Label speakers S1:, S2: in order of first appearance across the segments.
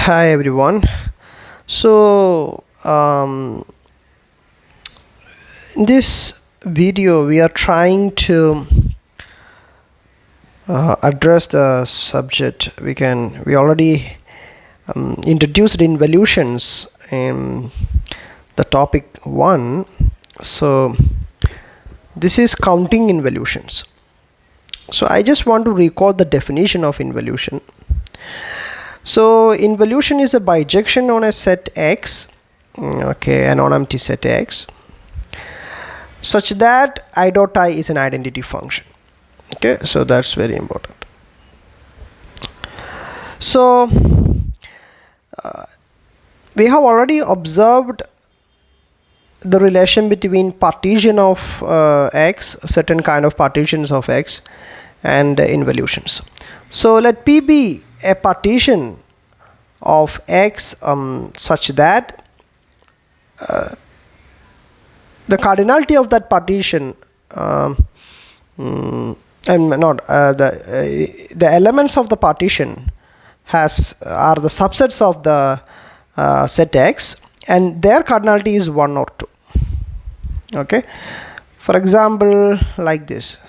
S1: Hi everyone. So in this video we are trying to address the subject. We already introduced involutions in the topic 1. So this is counting involutions. So I just want to recall the definition of involution. So involution is a bijection on a set X, a non-empty set X, such that I dot I is an identity function. Okay, so that's very important. So we have already observed the relation between partition of X, certain kind of partitions of X, and involutions. So let P be a partition of X such that the cardinality of that partition the elements of the partition are the subsets of the set X, and their cardinality is 1 or 2. Okay, for example, like this.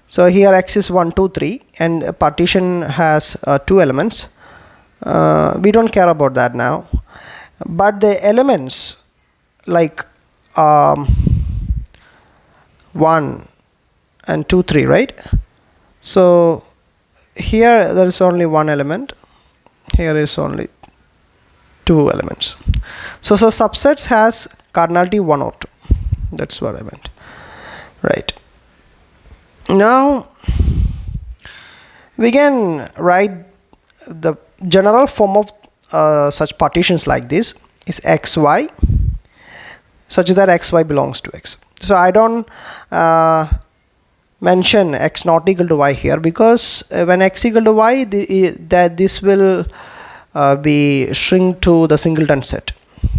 S1: So here X is 1, 2, 3, and a partition has 2 elements. We don't care about that now, but the elements like 1 and 2, 3, right? So here there is only 1 element, here is only 2 elements. So subsets has cardinality 1 or 2. That's what I meant, right? Now we can write the general form of such partitions like this is xy, such that xy belongs to X. So I don't mention x not equal to y here, because when x equal to y, this will be shrink to the singleton set.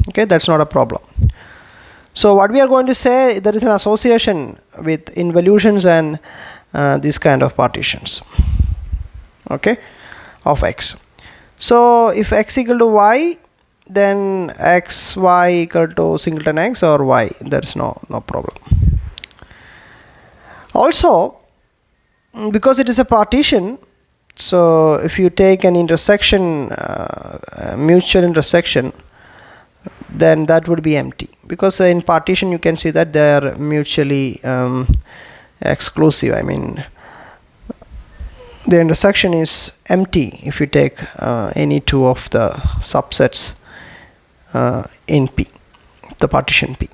S1: Okay, that's not a problem. So what we are going to say, there is an association with involutions and these kind of partitions, okay, of X. So if X equal to Y, then XY equal to singleton X or Y, there is no problem. Also, because it is a partition, so if you take an intersection, mutual intersection, then that would be empty, because in partition you can see that they are mutually exclusive. I mean, the intersection is empty if you take any two of the subsets in P, the partition P.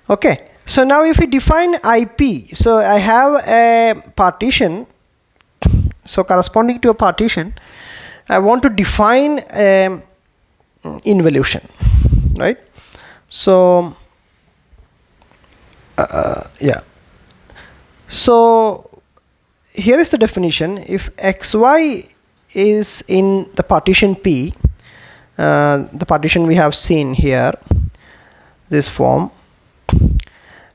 S1: Okay, so now if we define IP, so I have a partition, so corresponding to a partition, I want to define involution, right? So so here is the definition. If xy is in the partition P, the partition we have seen here, this form,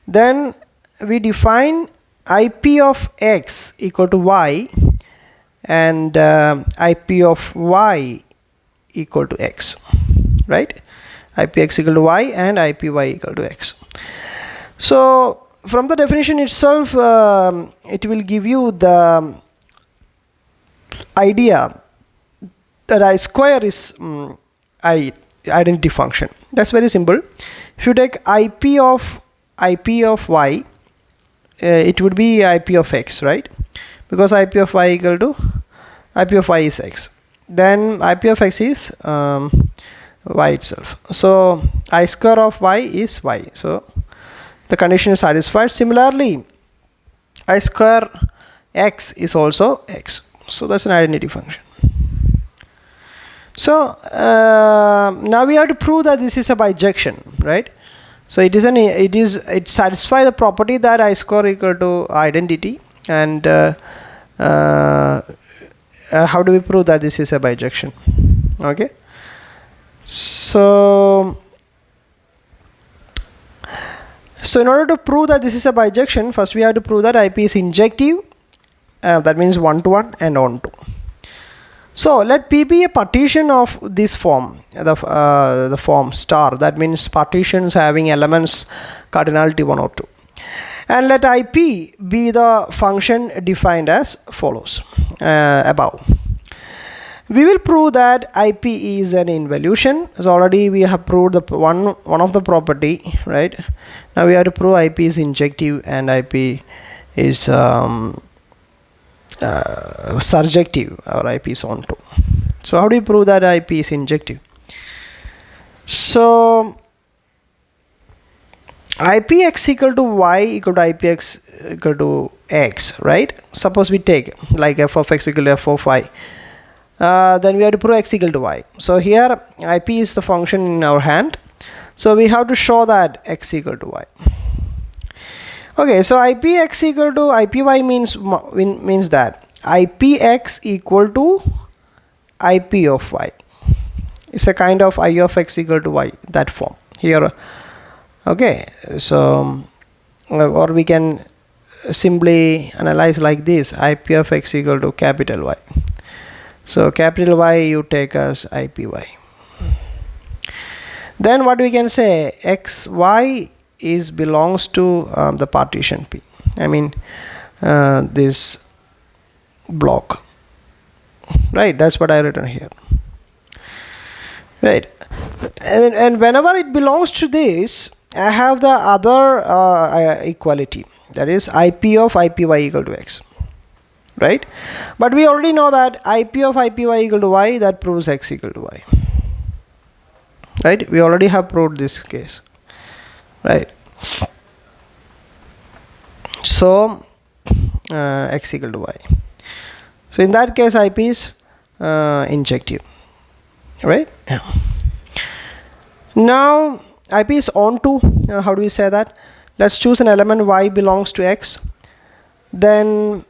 S1: then we define IP of X equal to Y and IP of Y equal to X, right? IPX equal to Y and IPY equal to X. So from the definition itself, it will give you the idea that I square is identity function. That's very simple. If you take IP of Y, it would be IP of X, right? Because IP of Y equal to IP of Y is X. Then IP of X is Y itself. So I square of Y is Y. So the condition is satisfied. Similarly, I square X is also X. So that's an identity function. So now we have to prove that this is a bijection, right? So it satisfies the property that I square equal to identity. And how do we prove that this is a bijection? Okay. So in order to prove that this is a bijection, first we have to prove that IP is injective, that means 1 to 1 and on to. So let P be a partition of this form, the form star. That means partitions having elements cardinality 1 or 2. And let IP be the function defined as follows above. We will prove that IP is an involution. So already we have proved the one of the property, right? Now we have to prove IP is injective and IP is surjective, or IP is onto. So how do you prove that IP is injective? So IPX equal to Y equal to IPX equal to X, right? Suppose we take like f of x equal to f of y. Then we have to prove x equal to y. So here IP is the function in our hand. So we have to show that x equal to y. Okay, so IPX equal to IPY means that IPX equal to IP of y. It's a kind of I of x equal to y, that form here. Okay, so or we can simply analyze like this: IP of x equal to capital Y. So capital Y you take as IPY. Then what we can say, XY is belongs to the partition P. I mean this block, right? That's what I written here, right? And whenever it belongs to this, I have the other equality, that is IP of IPY equal to X, right? But we already know that IP of IPY equal to Y, that proves X equal to Y, right? We already have proved this case, right? So X equal to Y. So in that case IP is injective, right? Yeah. Now IP is onto. How do we say that? Let's choose an element Y belongs to X. Then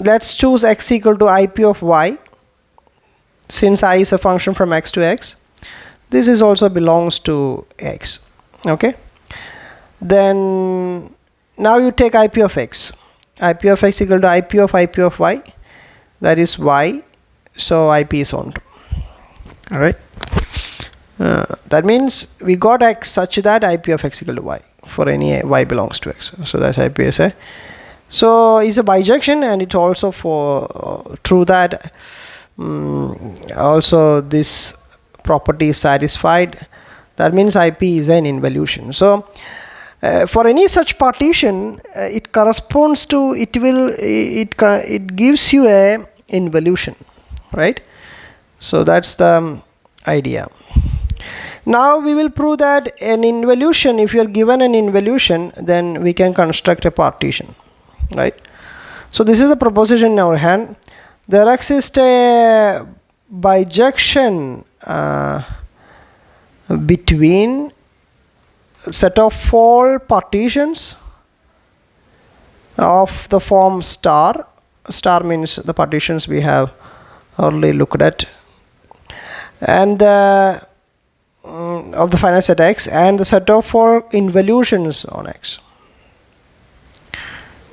S1: let's choose X equal to IP of Y. Since I is a function from X to X, this is also belongs to X. Okay. Then now you take IP of X. IP of X equal to IP of Y. That is Y. So IP is onto. All right. That means we got X such that IP of X equal to Y for any Y belongs to X. So that's IPSA. So it's a bijection, and it's also for true that also this property is satisfied. That means IP is an involution. So for any such partition, it corresponds to it gives you a involution, right? So that's the idea. Now we will prove that an involution, if you are given an involution, then we can construct a partition, right? So this is a proposition in our hand. There exists a bijection between set of all partitions of the form star. Star means the partitions we have already looked at, and of the finite set X, and the set of all involutions on X,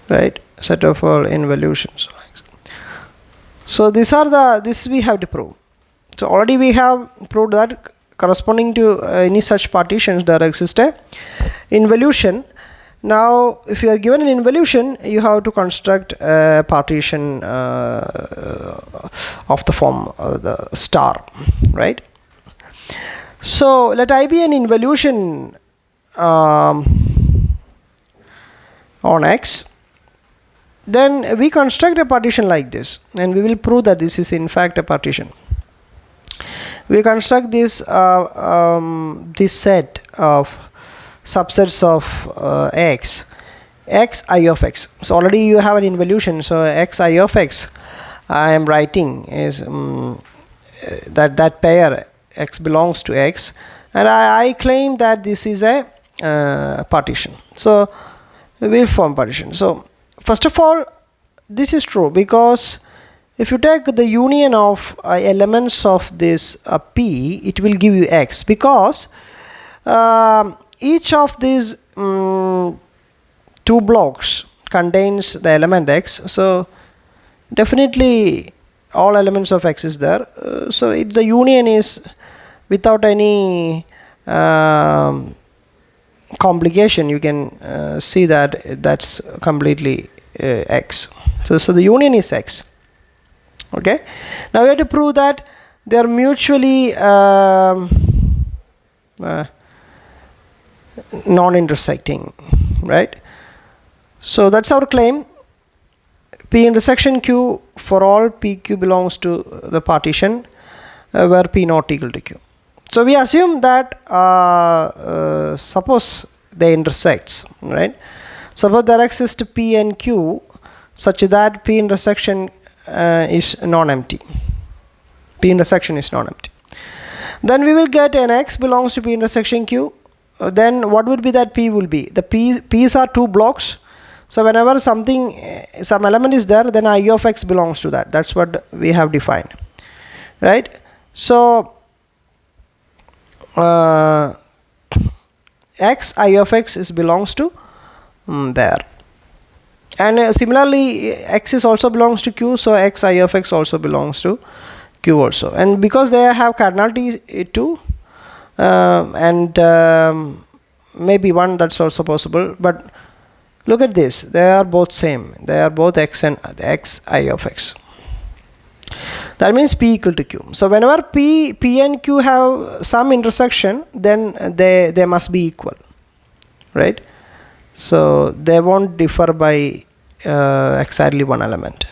S1: right? Set of all involutions on X. So these are this we have to prove. So already we have proved that corresponding to any such partitions there exists a involution. Now if you are given an involution, you have to construct a partition of the form the star, right? So let I be an involution on X. Then we construct a partition like this, and we will prove that this is in fact a partition. We construct this this set of subsets of X I of X. So already you have an involution. So X I of X, I am writing is that pair X belongs to X, and I claim that this is a partition. So we will form partition. So first of all, this is true because if you take the union of elements of this P, it will give you X, because each of these two blocks contains the element X. So definitely all elements of X is there. So the union is without any complication. You can see that that's completely X. So the union is X. Okay. Now we have to prove that they are mutually non-intersecting, right? So that's our claim. P intersection Q for all PQ belongs to the partition where P not equal to Q. So we assume that suppose they intersects, right? Suppose there exists P and Q such that P intersection is non-empty. P intersection is non-empty. Then we will get an X belongs to P intersection Q. Then what would be that P will be? The P's are two blocks. So whenever some element is there, then I of X belongs to that. That's what we have defined, right? So X I of X belongs to there. And similarly, X is also belongs to Q, so X I of X also belongs to Q also. And because they have cardinality too, and maybe one, that's also possible. But look at this, they are both same. They are both X and X I of X. That means P equal to Q. So whenever P and Q have some intersection, then they must be equal, right? So they won't differ by exactly one element,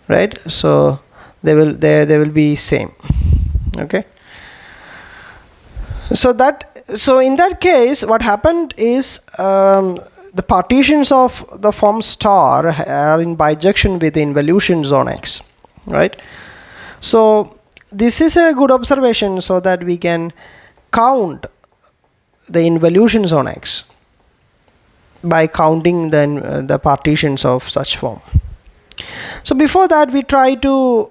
S1: right? So they will be same. Okay. So in that case, what happened is the partitions of the form star are in bijection with the involutions on X, right? So this is a good observation, so that we can count the involutions on X by counting the partitions of such form. So before that, we try to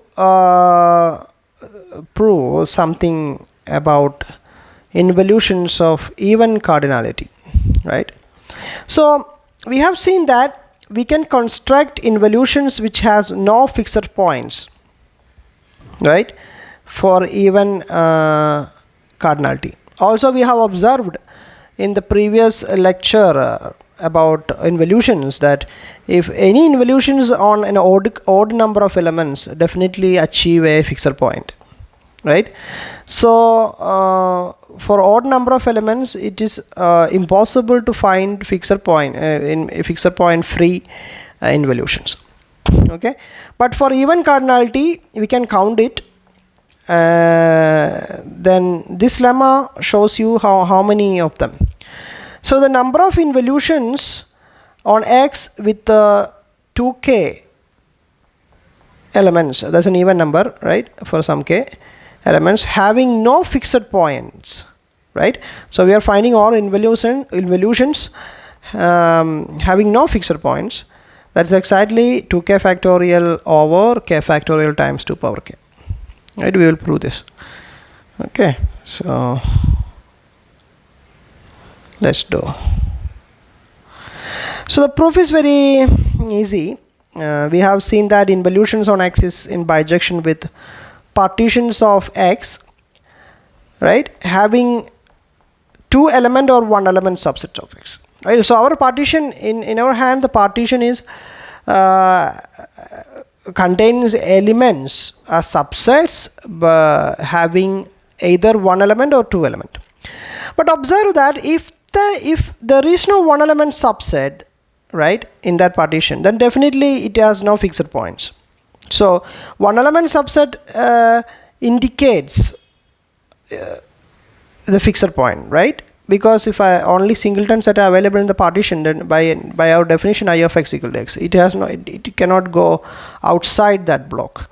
S1: prove something about involutions of even cardinality, right? So we have seen that we can construct involutions which has no fixed points, right, for even cardinality. Also we have observed in the previous lecture about involutions that if any involutions on an odd number of elements definitely achieve a fixed point, right? So for odd number of elements, it is impossible to find fixed point fixed point free involutions. Okay, but for even cardinality we can count it. Then this lemma shows you how many of them. So the number of involutions on X with 2k elements, that's an even number, right, for some k elements having no fixed points, right? So we are finding all involutions having no fixed points. That's exactly 2k factorial over k factorial times 2 power k, right? We will prove this. Okay, so let's do. So the proof is very easy. We have seen that involutions on X is in bijection with partitions of X, right, having two element or one element subset of X, right? So our partition in our hand, the partition is contains elements as subsets having either one element or two element. But observe that if there is no one element subset, right, in that partition, then definitely it has no fixed points. So one element subset indicates the fixed point, right? Because if I only singleton set are available in the partition, then by our definition I of X equal to X, it cannot go outside that block,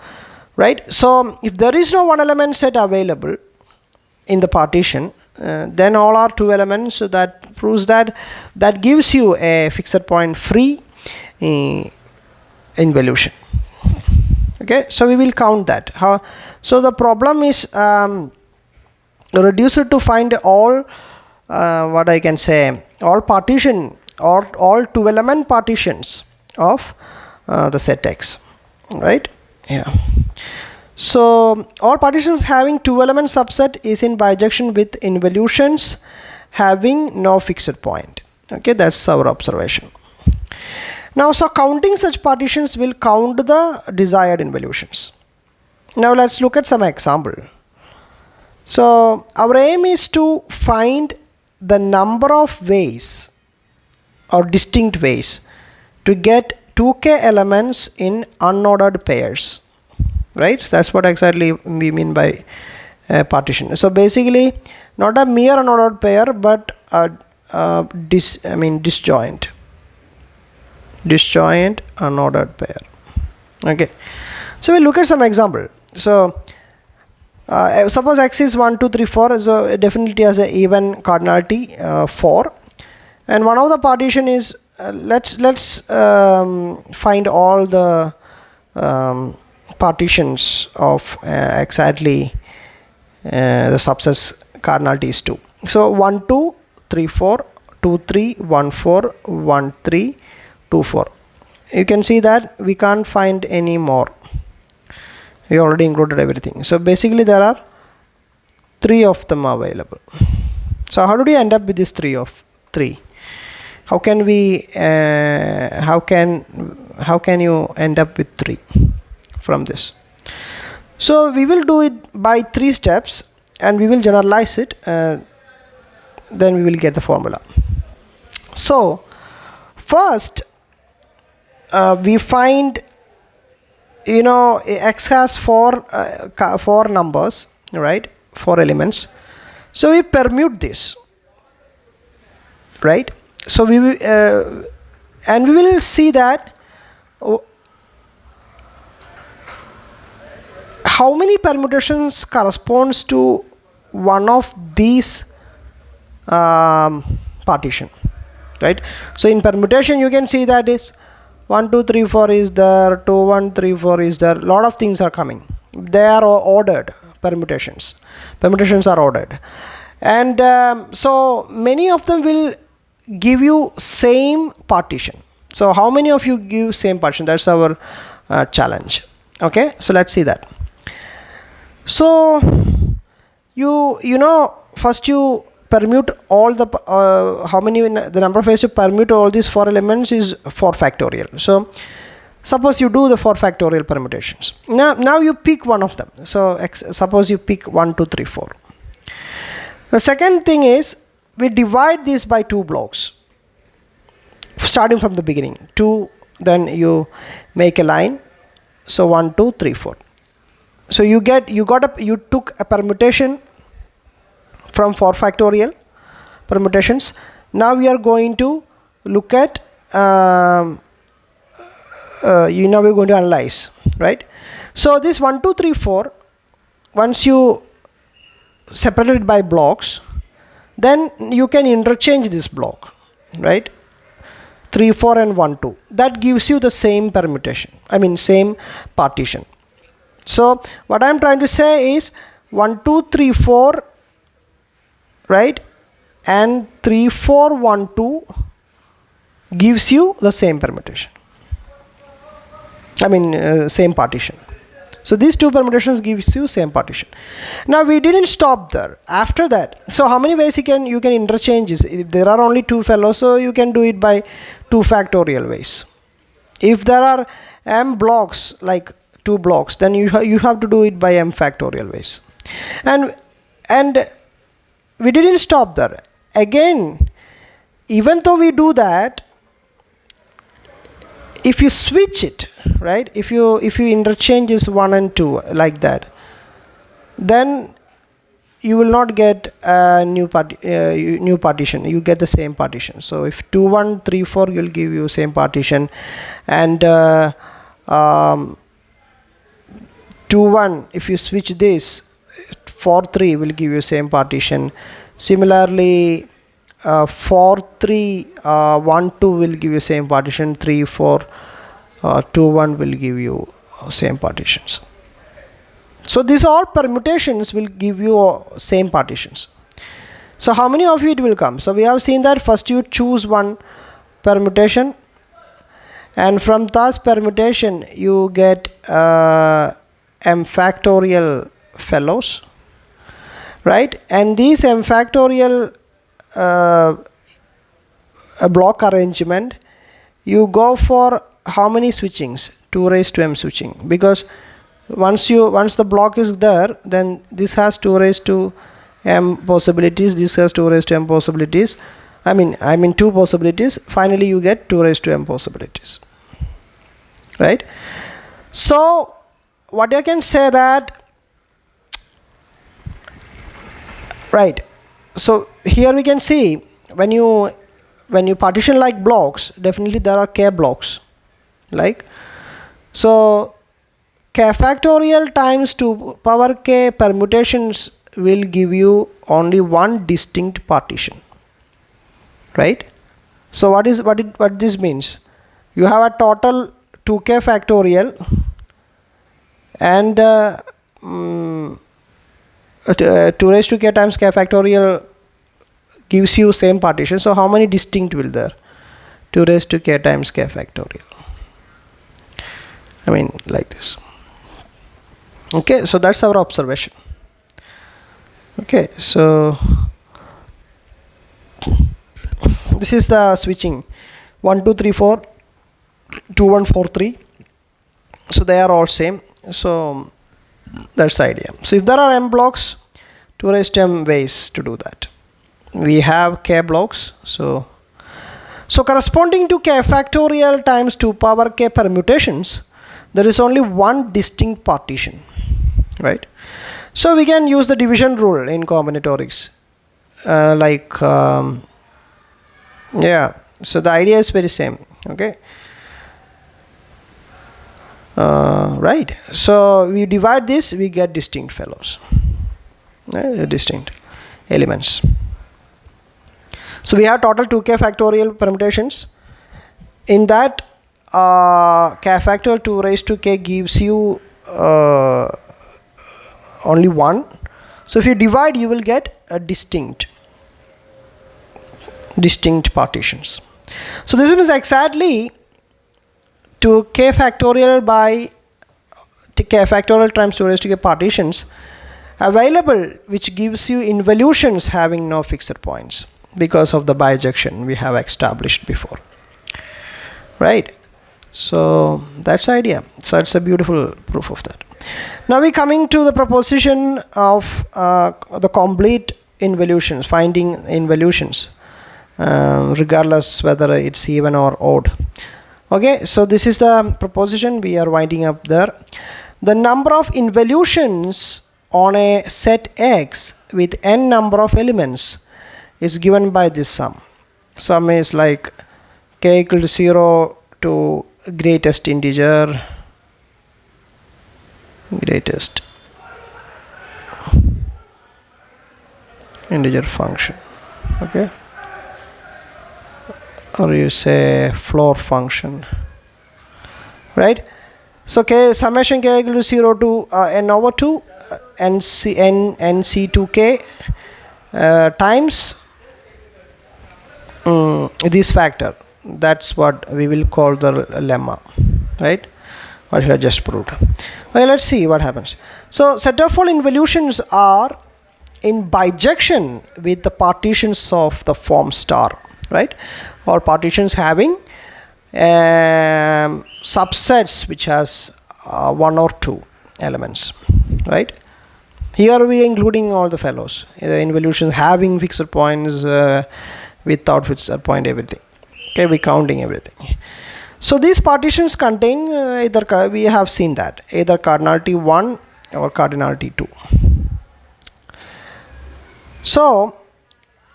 S1: right? So if there is no one element set available in the partition, then all are two elements. So that proves that gives you a fixed point free involution. Okay, so we will count that. So the problem is reduced to find all what I can say, all partition or all two element partitions of the set X, right? Yeah. So all partitions having two element subset is in bijection with involutions having no fixed point. Okay, that's our observation. Now, so counting such partitions will count the desired involutions. Now let's look at some example. So our aim is to find the number of ways or distinct ways to get 2k elements in unordered pairs. Right, that's what exactly we mean by partition. So basically not a mere unordered pair, but a disjoint unordered pair. Okay, so we'll look at some example. So suppose x is 1 2 3 4, so it definitely has an even cardinality 4, and one of the partition is let's find all the partitions of exactly the subsets cardinality is 2. So 1 2 3 4 2 3 1 4 1 3 2 4. You can see that we can't find any more. We already included everything. So basically there are 3 of them available. So how did we end up with this 3? How can we how can you end up with 3 from this? So we will do it by 3 steps and we will generalize it, then we will get the formula. So first we find, x has 4 numbers, right, 4 elements. So we permute this, right? So we will and we will see that how many permutations corresponds to one of these partition, right? So in permutation you can see that is 1 2 3 4 is there, 2 1 3 4 is there. Lot of things are coming. They are ordered permutations are ordered, and so many of them will give you same partition. So how many of you give same partition? That's our challenge. Okay, so let's see that. So first you permute all the the number of ways to permute all these 4 elements is 4 factorial. So suppose you do the 4 factorial permutations. Now you pick one of them. So suppose you pick 1 2 3 4. The second thing is we divide this by 2 blocks starting from the beginning. 2, then you make a line. So 1 2 3 4. So you took a permutation from 4 factorial permutations. Now we are going to look at we're going to analyze, right? So this 1 2 3 4, once you separate it by blocks, then you can interchange this block, right? 3 4 and 1 2, that gives you the same permutation, same partition. So what I am trying to say is 1 2 3 4, right, and 3 4 1 2 gives you the same permutation, same partition. So these 2 permutations gives you same partition. Now we didn't stop there. After that, so how many ways you can interchange this? If there are only 2 fellows, so you can do it by 2 factorial ways. If there are m blocks, like 2 blocks, then you have to do it by m factorial ways. And we didn't stop there. Again, even though we do that, if you switch it, right, if you interchange this 1 and 2 like that, then you will not get a new partition. You get the same partition. So if 2 1 3 4 will give you same partition, and 2 1, if you switch this, 4 3 will give you same partition. Similarly 4 3 1 2 will give you same partition. 3 4 2 1 will give you same partitions. So these all permutations will give you same partitions. So how many of it will come? So we have seen that first you choose one permutation, and from this permutation you get m factorial fellows, right? And these m factorial block arrangement, you go for how many switchings? 2 raised to m switching, because once the block is there, then this has 2 raised to m possibilities, this has 2 raised to m possibilities, I mean 2 possibilities, finally you get 2 raised to m possibilities, right? So what I can say that, right, so here we can see when you partition like blocks, definitely there are k blocks, like, so k factorial times 2 power k permutations will give you only one distinct partition, right? So what this means, you have a total 2k factorial and 2 raised to k times k factorial gives you same partition. So how many distinct will there? 2 raised to k times k factorial, I mean like this. Okay, so that's our observation. Okay, so this is the switching 1 2 3 4 2 1 4 3, so they are all same, so that's the idea. So if there are m blocks, 2 raised to m ways to do that. We have k blocks, so corresponding to k factorial times 2 power k permutations, there is only one distinct partition, right? So we can use the division rule in combinatorics, yeah, so the idea is very same. Okay, right, so we divide this, we get distinct fellows, distinct elements. So we have total 2k factorial permutations. In that, k factorial 2 raised to k gives you only one. So if you divide, you will get a distinct partitions. So this is exactly to k factorial by k factorial times 2 raised to k partitions available, which gives you involutions having no fixed points because of the bijection we have established before, right? So that's the idea. So it's a beautiful proof of that. Now we coming to the proposition of the complete involutions, finding involutions, regardless whether it's even or odd. Okay, so this is the proposition, we are winding up there. The number of involutions on a set X with n number of elements is given by this sum. Sum is like k equal to 0 to greatest integer, function, okay, or you say floor function, right? So k summation k equal to 0 to n over 2 nc2k times this factor. That's what we will call the lemma, right? What we have just proved. Well, let's see what happens. So set of all involutions are in bijection with the partitions of the form star, right? Or partitions having subsets which has 1 or 2 elements, right? Here we are including all the fellows, the involutions having fixed points, without fixed point, everything. Okay, we counting everything. So these partitions contain either, we have seen that, either cardinality 1 or cardinality 2. So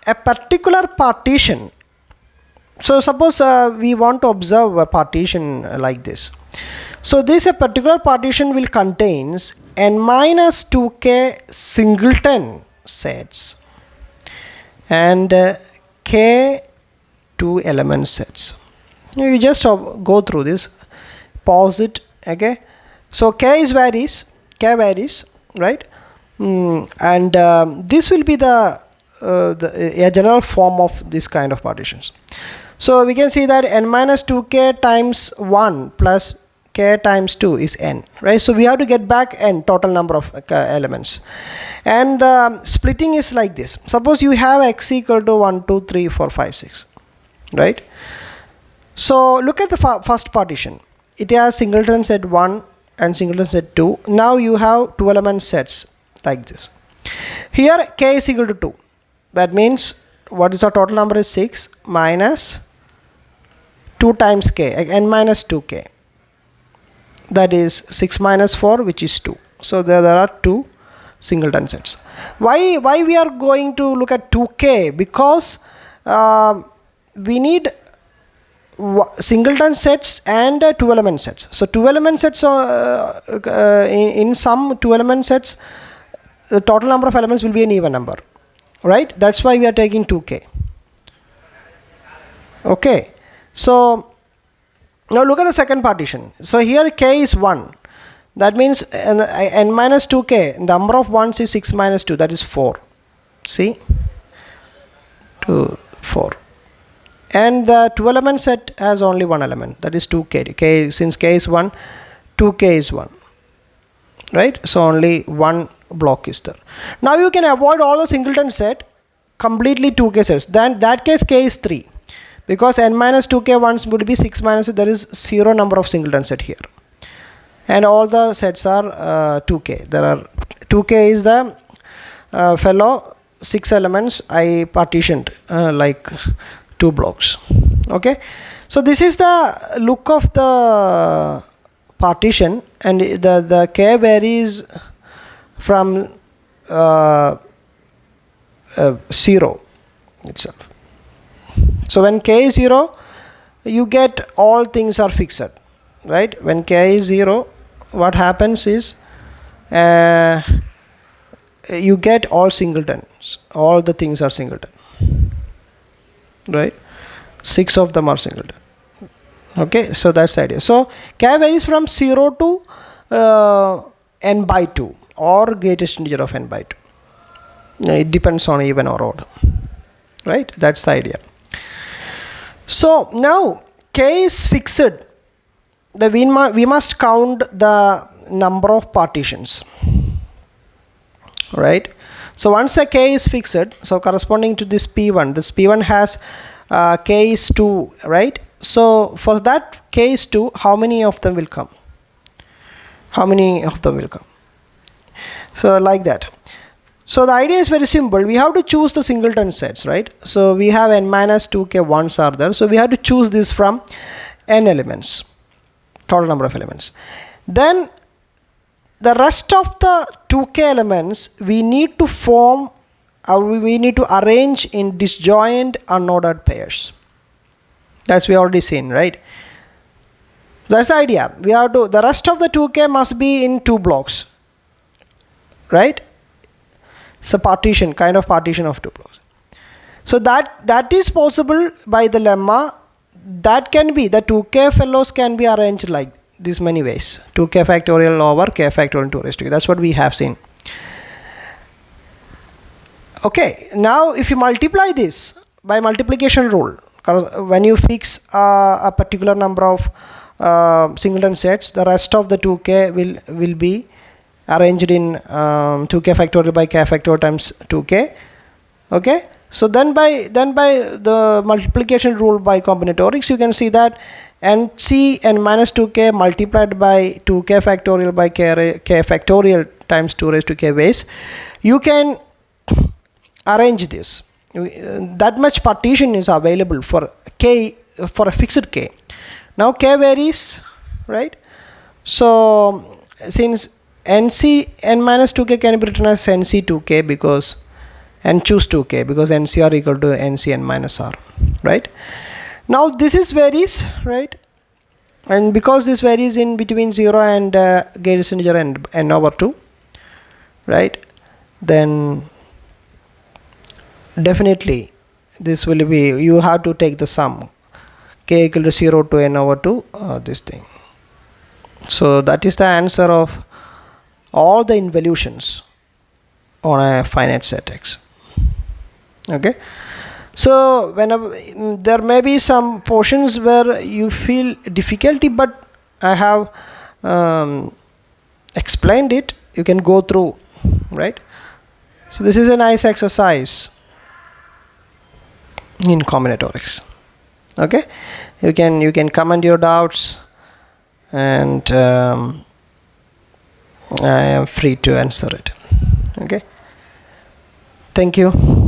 S1: a particular partition, so suppose we want to observe a partition like this. So this a particular partition will contains n minus 2k singleton sets and k 2 element sets. You just go through this, pause it, okay. So k varies, right? And this will be the a general form of this kind of partitions. So we can see that n minus 2k times 1 plus k times 2 is n, right? So we have to get back n, total number of elements, and the splitting is like this. Suppose you have x equal to 1 2 3 4 5 6, right? So look at the first partition. It has singleton set 1 and singleton set 2. Now you have two element sets like this. Here k is equal to 2. That means what is the total number is 6 minus 2 times k, n minus 2k. That is 6 minus 4, which is 2. So there are two singleton sets. Why we are going to look at 2k? Because we need singleton sets and two element sets. So two element sets in some two element sets, the total number of elements will be an even number, right? That's why we are taking 2k. Okay, so now look at the second partition. So here k is 1. That means n minus 2k, number of ones is 6 minus 2, that is 4. See? 2, 4. And the two element set has only one element, that is 2k. Since k is 1, 2k is 1. Right? So only one block is there. Now you can avoid all the singleton set, completely 2k sets. Then that case k is 3. Because n minus 2k ones would be 6 minus, there is 0 number of singleton set here. And all the sets are 2k. There are 2k is the fellow 6 elements I partitioned like 2 blocks. Okay. So this is the look of the partition, and the k varies from 0 itself. So when k is 0, you get all things are fixed, right? When k is 0, what happens is you get all singletons. All the things are singleton, right? 6 of them are singleton. Okay, so that's the idea. So k varies from 0 to n by 2 or greatest integer of n by 2. It depends on even or odd, right? That's the idea. So now k is fixed. We must count the number of partitions, right? So once a k is fixed, so corresponding to this p1, this p1 has k is 2, right? So for that k is 2, how many of them will come? How many of them will come? So like that. So the idea is very simple. We have to choose the singleton sets, right? So we have n minus 2k ones are there. So we have to choose this from n elements, total number of elements. Then the rest of the 2k elements we need to form, or we need to arrange in disjoint unordered pairs. That's we already seen, right? That's the idea. We have to, the rest of the 2k must be in 2 blocks, right? It's a partition, kind of partition of 2 blocks. So that is possible by the lemma. That can be, the 2k fellows can be arranged like this many ways. 2k factorial over k factorial 2 raised to k. That's what we have seen. Okay, now if you multiply this by multiplication rule, when you fix a particular number of singleton sets, the rest of the 2k will be arranged in 2k factorial by k factorial times 2k. Okay, so then by the multiplication rule by combinatorics, you can see that n minus 2k multiplied by 2k factorial by k factorial times 2 raised to k ways, you can arrange this. That much partition is available for k, for a fixed k. Now k varies, right? So since n minus 2k can be written as nc 2k because n choose 2k because nc are equal to nc n minus r, right? Now this is varies, right? And because this varies in between 0 and greatest integer n over 2, right? Then definitely this will be, you have to take the sum k equal to 0 to n over 2, this thing. So that is the answer of all the involutions on a finite set X. Okay, So whenever there may be some portions where you feel difficulty, but I have explained it, you can go through, right? So this is a nice exercise in combinatorics. Okay, you can comment your doubts, and I am free to answer it. Okay, thank you.